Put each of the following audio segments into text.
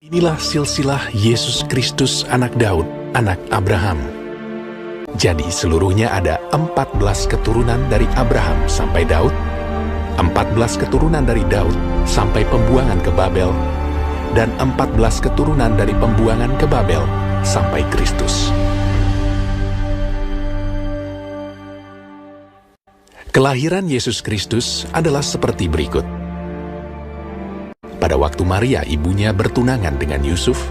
Inilah silsilah Yesus Kristus anak Daud, anak Abraham. Jadi seluruhnya ada 14 keturunan dari Abraham sampai Daud, 14 keturunan dari Daud sampai pembuangan ke Babel, dan 14 keturunan dari pembuangan ke Babel sampai Kristus. Kelahiran Yesus Kristus adalah seperti berikut. Pada waktu Maria ibunya bertunangan dengan Yusuf,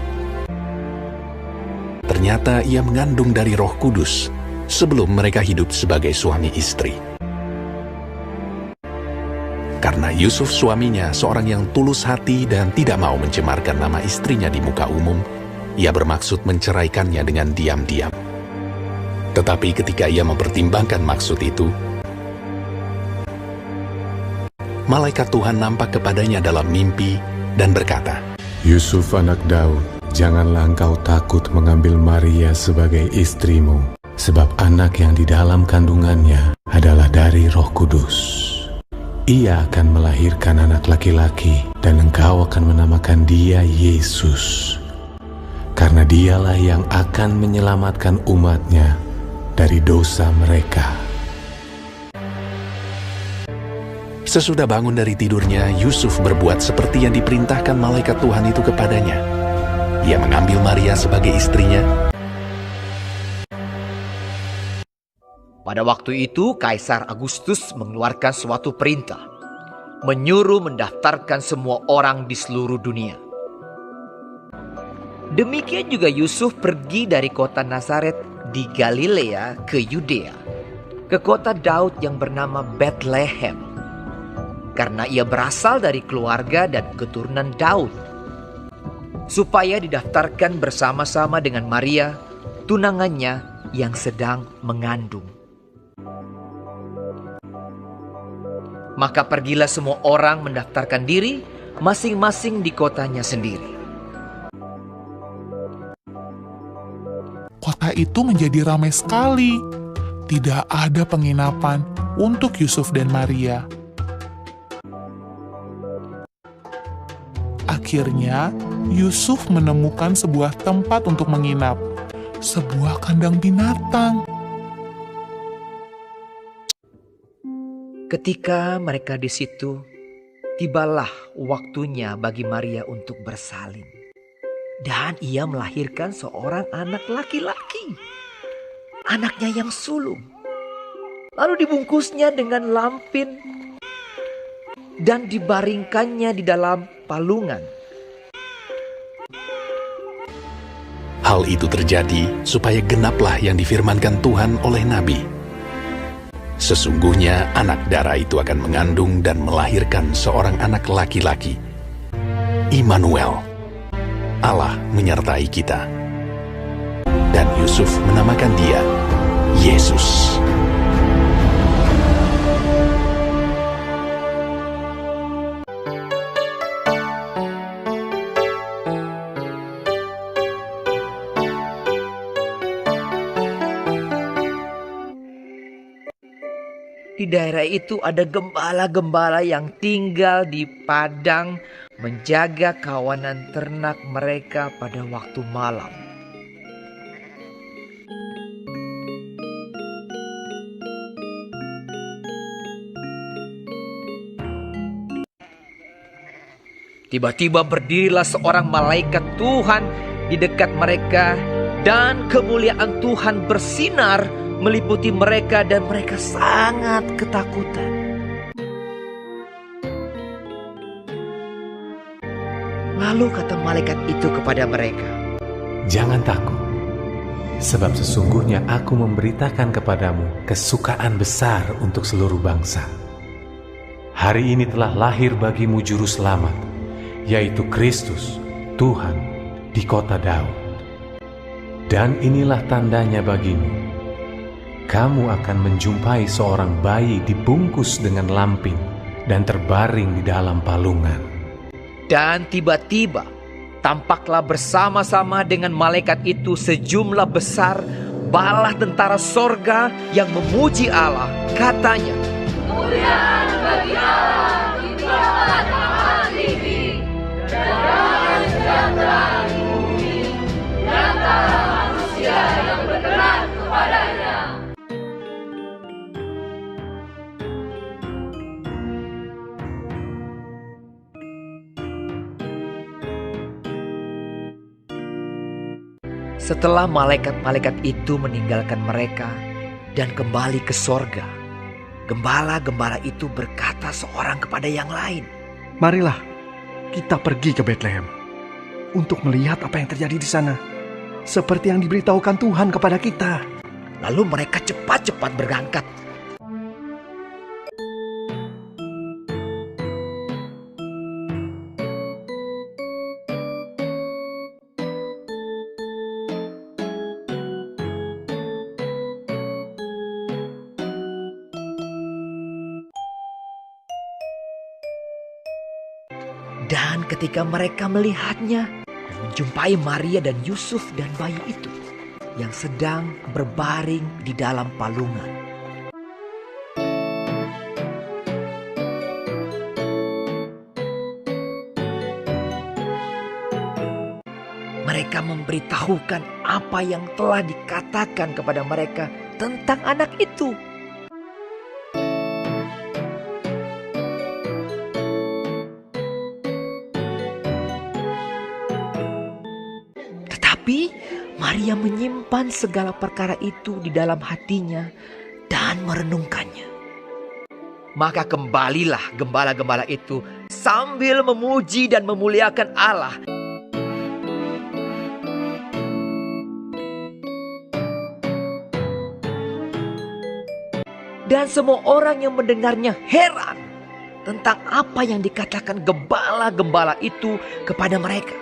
ternyata ia mengandung dari Roh Kudus sebelum mereka hidup sebagai suami istri. Karena Yusuf suaminya seorang yang tulus hati dan tidak mau mencemarkan nama istrinya di muka umum, ia bermaksud menceraikannya dengan diam-diam. Tetapi ketika ia mempertimbangkan maksud itu, malaikat Tuhan nampak kepadanya dalam mimpi dan berkata, Yusuf anak Daud, janganlah engkau takut mengambil Maria sebagai istrimu, sebab anak yang di dalam kandungannya adalah dari Roh Kudus. Ia akan melahirkan anak laki-laki, dan engkau akan menamakan dia Yesus, karena dialah yang akan menyelamatkan umatnya dari dosa mereka. Sesudah bangun dari tidurnya, Yusuf berbuat seperti yang diperintahkan malaikat Tuhan itu kepadanya. Ia mengambil Maria sebagai istrinya. Pada waktu itu, Kaisar Agustus mengeluarkan suatu perintah, menyuruh mendaftarkan semua orang di seluruh dunia. Demikian juga Yusuf pergi dari kota Nazaret di Galilea ke Yudea, ke kota Daud yang bernama Bethlehem, karena ia berasal dari keluarga dan keturunan Daud, supaya didaftarkan bersama-sama dengan Maria, tunangannya yang sedang mengandung. Maka pergilah semua orang mendaftarkan diri, masing-masing di kotanya sendiri. Kota itu menjadi ramai sekali. Tidak ada penginapan untuk Yusuf dan Maria. Akhirnya, Yusuf menemukan sebuah tempat untuk menginap, sebuah kandang binatang. Ketika mereka di situ, tibalah waktunya bagi Maria untuk bersalin. Dan ia melahirkan seorang anak laki-laki, anaknya yang sulung. Lalu dibungkusnya dengan lampin dan dibaringkannya di dalam palungan. Hal itu terjadi supaya genaplah yang difirmankan Tuhan oleh Nabi. Sesungguhnya anak darah itu akan mengandung dan melahirkan seorang anak laki-laki. Immanuel, Allah menyertai kita. Dan Yusuf menamakan dia Yesus. Di daerah itu ada gembala-gembala yang tinggal di padang menjaga kawanan ternak mereka pada waktu malam. Tiba-tiba berdirilah seorang malaikat Tuhan di dekat mereka, dan kemuliaan Tuhan bersinar meliputi mereka, dan mereka sangat ketakutan. Lalu kata malaikat itu kepada mereka, Jangan takut, sebab sesungguhnya aku memberitakan kepadamu kesukaan besar untuk seluruh bangsa. Hari ini telah lahir bagimu juru selamat, yaitu Kristus, Tuhan, di kota Daud. Dan inilah tandanya bagimu. Kamu akan menjumpai seorang bayi dibungkus dengan lampin dan terbaring di dalam palungan. Dan tiba-tiba tampaklah bersama-sama dengan malaikat itu sejumlah besar bala tentara sorga yang memuji Allah. Katanya, Kemuliaan bagi Allah di tempat yang maha tinggi, dan damai sejahtera Setelah malaikat-malaikat itu meninggalkan mereka dan kembali ke sorga, gembala-gembala itu berkata seorang kepada yang lain, Marilah kita pergi ke Betlehem untuk melihat apa yang terjadi di sana, seperti yang diberitahukan Tuhan kepada kita. Lalu mereka cepat-cepat berangkat. Dan ketika mereka melihatnya, menjumpai Maria dan Yusuf dan bayi itu yang sedang berbaring di dalam palungan. Mereka memberitahukan apa yang telah dikatakan kepada mereka tentang anak itu. Tetapi Maria menyimpan segala perkara itu di dalam hatinya dan merenungkannya. Maka kembalilah gembala-gembala itu sambil memuji dan memuliakan Allah. Dan semua orang yang mendengarnya heran tentang apa yang dikatakan gembala-gembala itu kepada mereka.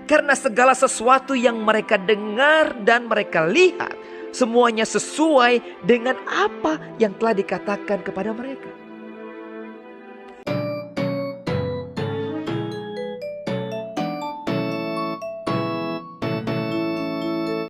Karena segala sesuatu yang mereka dengar dan mereka lihat, semuanya sesuai dengan apa yang telah dikatakan kepada mereka.